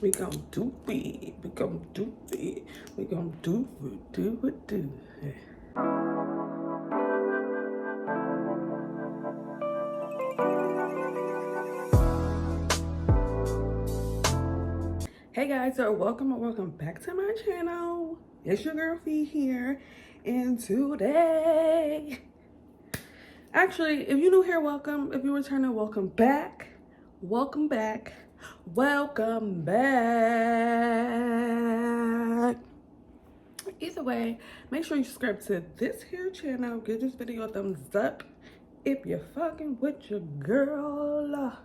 We gon' do it. We gon' do it. We gon' do it. Do it. Do it. Hey guys, so welcome or welcome back to my channel. It's your girl Fee here, and today, actually, if you're new here, welcome. If you're returning, welcome back. Welcome back. Welcome back. Either way, make sure you subscribe to this here channel. Give this video a thumbs up if you're fucking with your girl.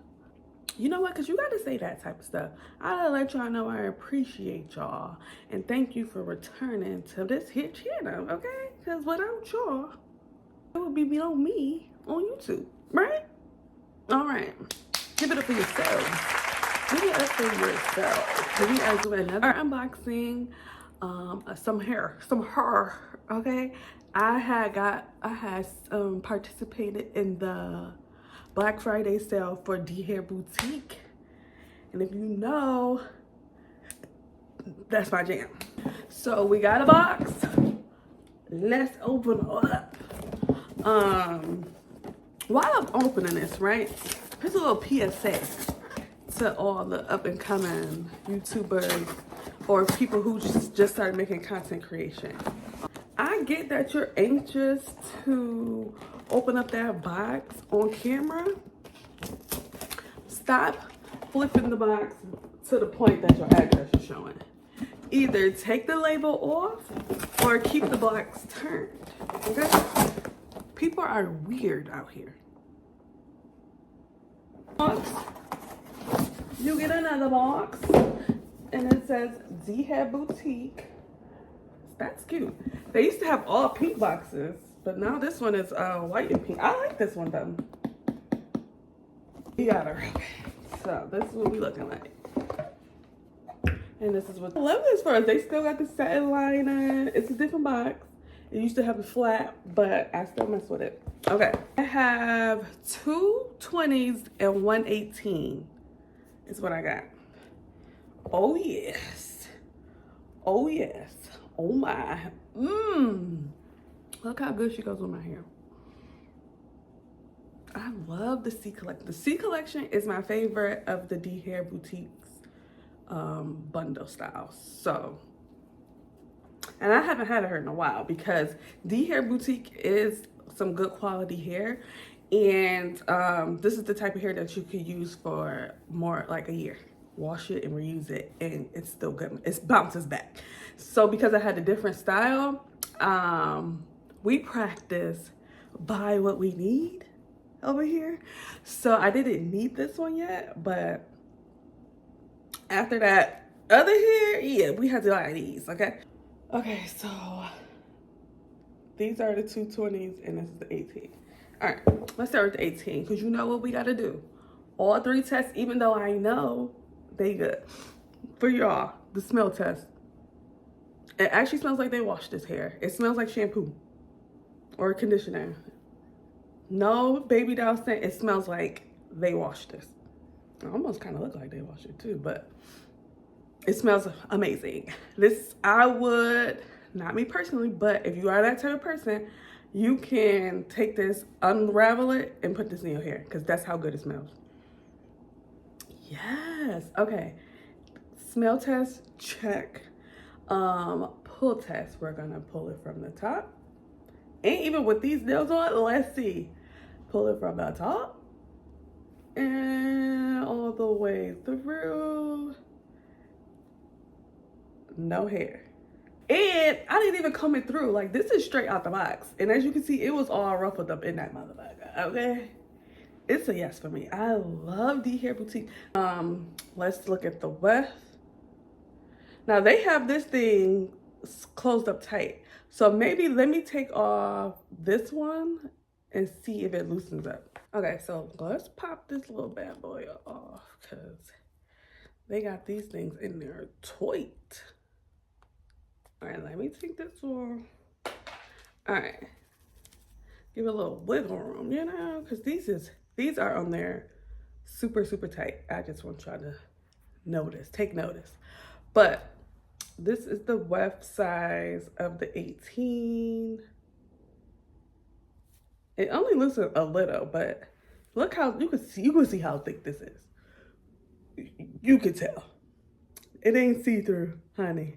You know what? Because you got to say that type of stuff. I gotta let y'all know I appreciate y'all. And thank you for returning to this here channel, okay? Because without y'all, it would be on me on YouTube, right? All right. Give it up for yourself. Give it up for yourself. We are doing another unboxing. Some hair, okay? I had participated in the Black Friday sale for D Hair Boutique, and if you know, that's my jam. So we got a box. Let's open it up. While I'm opening this, right, here's a little PSA to all the up and coming YouTubers or people who just started making content creation. I get that you're anxious to open up that box on camera. Stop flipping the box to the point that your address is showing. Either take the label off or keep the box turned, okay? People are weird out here. You get another box and it says D Hair Boutique. That's cute. They used to have all pink boxes, but now this one is white and pink. I like this one though. You got her. So this is what we looking like. And this is what I love this for us. They still got the satin liner. It's a different box. It used to have a flat, but I still mess with it. Okay. I have two 20s and one 18 is what I got. Oh yes. Oh yes. Oh my. Look how good she goes with my hair. I love the C collection. The C collection is my favorite of the D Hair Boutique's bundle styles. So, and I haven't had her in a while because D Hair Boutique is some good quality hair. And this is the type of hair that you could use for more like a year. Wash it and reuse it and it's still good. It bounces back. So because I had a different style, we practice buy what we need over here. So I didn't need this one yet, but after that other hair, yeah, we had to buy these, okay? Okay, so these are the two 20s and this is the 18. All right, let's start with the 18 because you know what we gotta do. All three tests, even though I know they good. For y'all, the smell test. It actually smells like they washed this hair. It smells like shampoo or conditioner. No baby doll scent. It smells like they washed this. It almost kind of look like they washed it too, but it smells amazing. This, I would, not me personally, but if you are that type of person, you can take this, unravel it, and put this in your hair because that's how good it smells. Yes. Okay. Smell test, check. Pull test. We're gonna pull it from the top. And even with these nails on, let's see. Pull it from the top and all the way through. No hair. And I didn't even comb it through. Like, this is straight out the box. And as you can see, it was all ruffled up in that motherfucker, okay? It's a yes for me. I love D Hair Boutique. Let's look at the width. Now they have this thing closed up tight. So maybe let me take off this one and see if it loosens up. Okay, so let's pop this little bad boy off because they got these things in there tight. All right, let me take this one. All right, give it a little wiggle room, you know, because these are on there super, super tight. I just want y'all to notice, take notice. But this is the weft size of the 18. It only looks a little, but look how you can see how thick this is. You can tell. It ain't see-through, honey.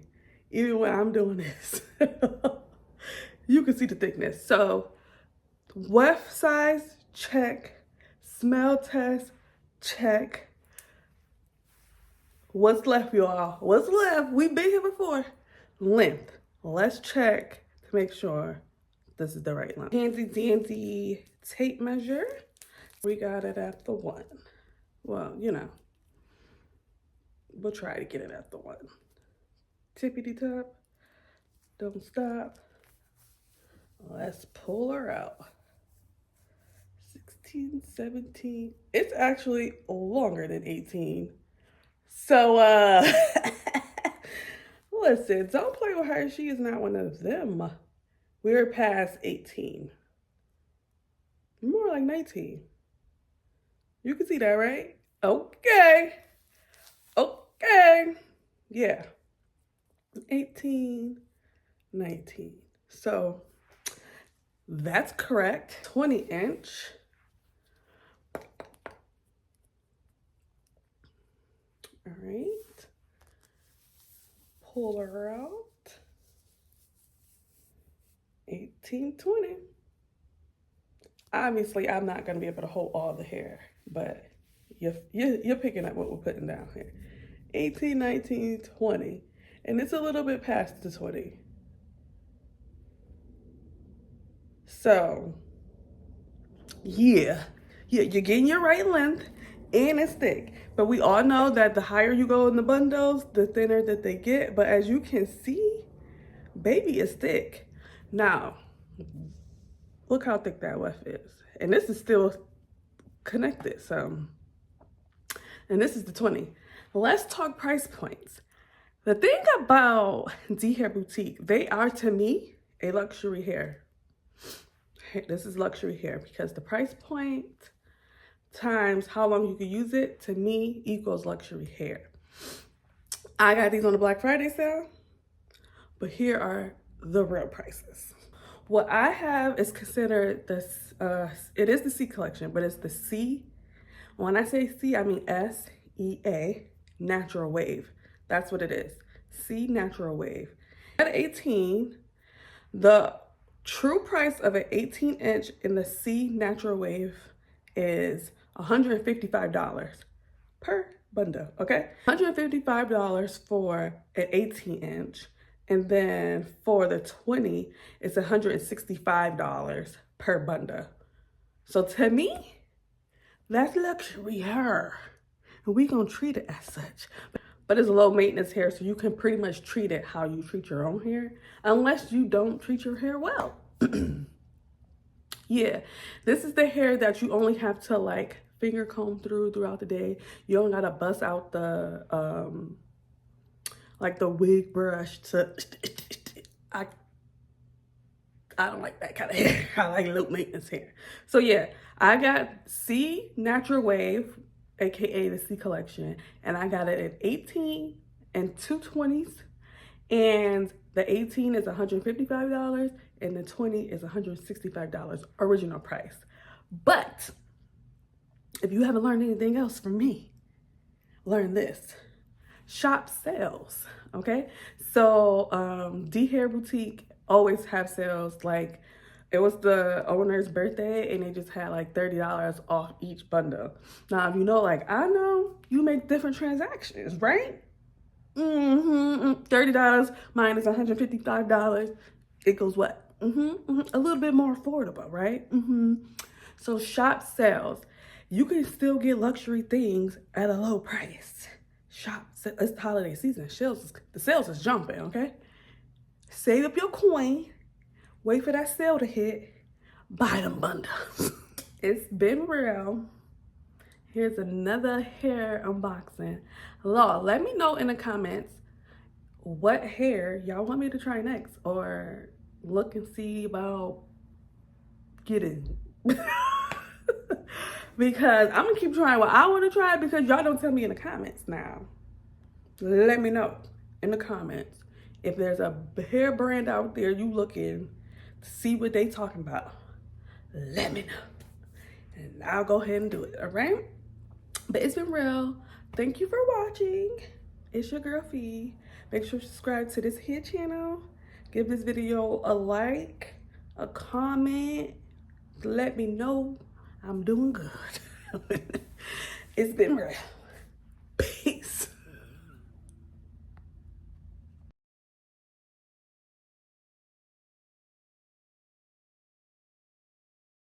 Even when I'm doing this. You can see the thickness. So weft size, check. Smell test, check. What's left, y'all? What's left? We've been here before. Length. Let's check to make sure this is the right length. Handy dandy tape measure. We got it at the 1. Well, you know, we'll try to get it at the 1. Tippity top. Don't stop. Let's pull her out. 16, 17. It's actually longer than 18. So, listen, don't play with her. She is not one of them. We're past 18. More like 19. You can see that, right? Okay. Okay. Yeah. 18, 19. So, that's correct. 20 inch. All right. Pull her out. 18, 20. Obviously, I'm not going to be able to hold all the hair, but you're picking up what we're putting down here. 18, 19, 20. And it's a little bit past the 20. So, yeah, you're getting your right length and it's thick. But we all know that the higher you go in the bundles, the thinner that they get. But as you can see, baby is thick. Now, look how thick that weft is. And this is still connected, so. And this is the 20. Let's talk price points. The thing about D Hair Boutique, they are, to me, a luxury hair. This is luxury hair because the price point times how long you can use it, to me, equals luxury hair. I got these on the Black Friday sale, but here are the real prices. What I have is considered this, it is the C collection, but it's the C. When I say C, I mean S-E-A, natural wave. That's what it is. C natural wave. At 18, the true price of an 18-inch in the C natural wave is $155 per bundle, okay? $155 for an 18-inch. And then for the 20, it's $165 per bundle. So to me, that's luxury hair. And we gonna treat it as such. But it's low maintenance hair, so you can pretty much treat it how you treat your own hair, unless you don't treat your hair well. Yeah, this is the hair that you only have to like finger comb throughout the day. You don't gotta bust out the like the wig brush to. I don't like that kind of hair. I like low maintenance hair. So yeah, I got C Natural Wave, aka the C collection, and I got it at 18 and 2 20s, and the 18 is $155 and the 20 is $165 original price. But if you haven't learned anything else from me, learn this. Shop sales, okay? So D Hair Boutique always have sales. Like, it was the owner's birthday and they just had like $30 off each bundle. Now, if you know, like I know, you make different transactions, right? $30 minus $155 equals what? A little bit more affordable, right? So shop sales. You can still get luxury things at a low price. Shop, it's the holiday season. The sales is jumping, okay? Save up your coin. Wait for that sale to hit. Buy them bundles. It's been real. Here's another hair unboxing. Lord, let me know in the comments what hair y'all want me to try next, or look and see about getting. Because I'm gonna keep trying what I want to try, because y'all don't tell me in the comments now. Let me know in the comments if there's a hair brand out there you looking to see what they talking about. Let me know, and I'll go ahead and do it. All right, but it's been real. Thank you for watching. It's your girl Fee. Make sure to subscribe to this here channel. Give this video a like, a comment. Let me know I'm doing good. It's been real.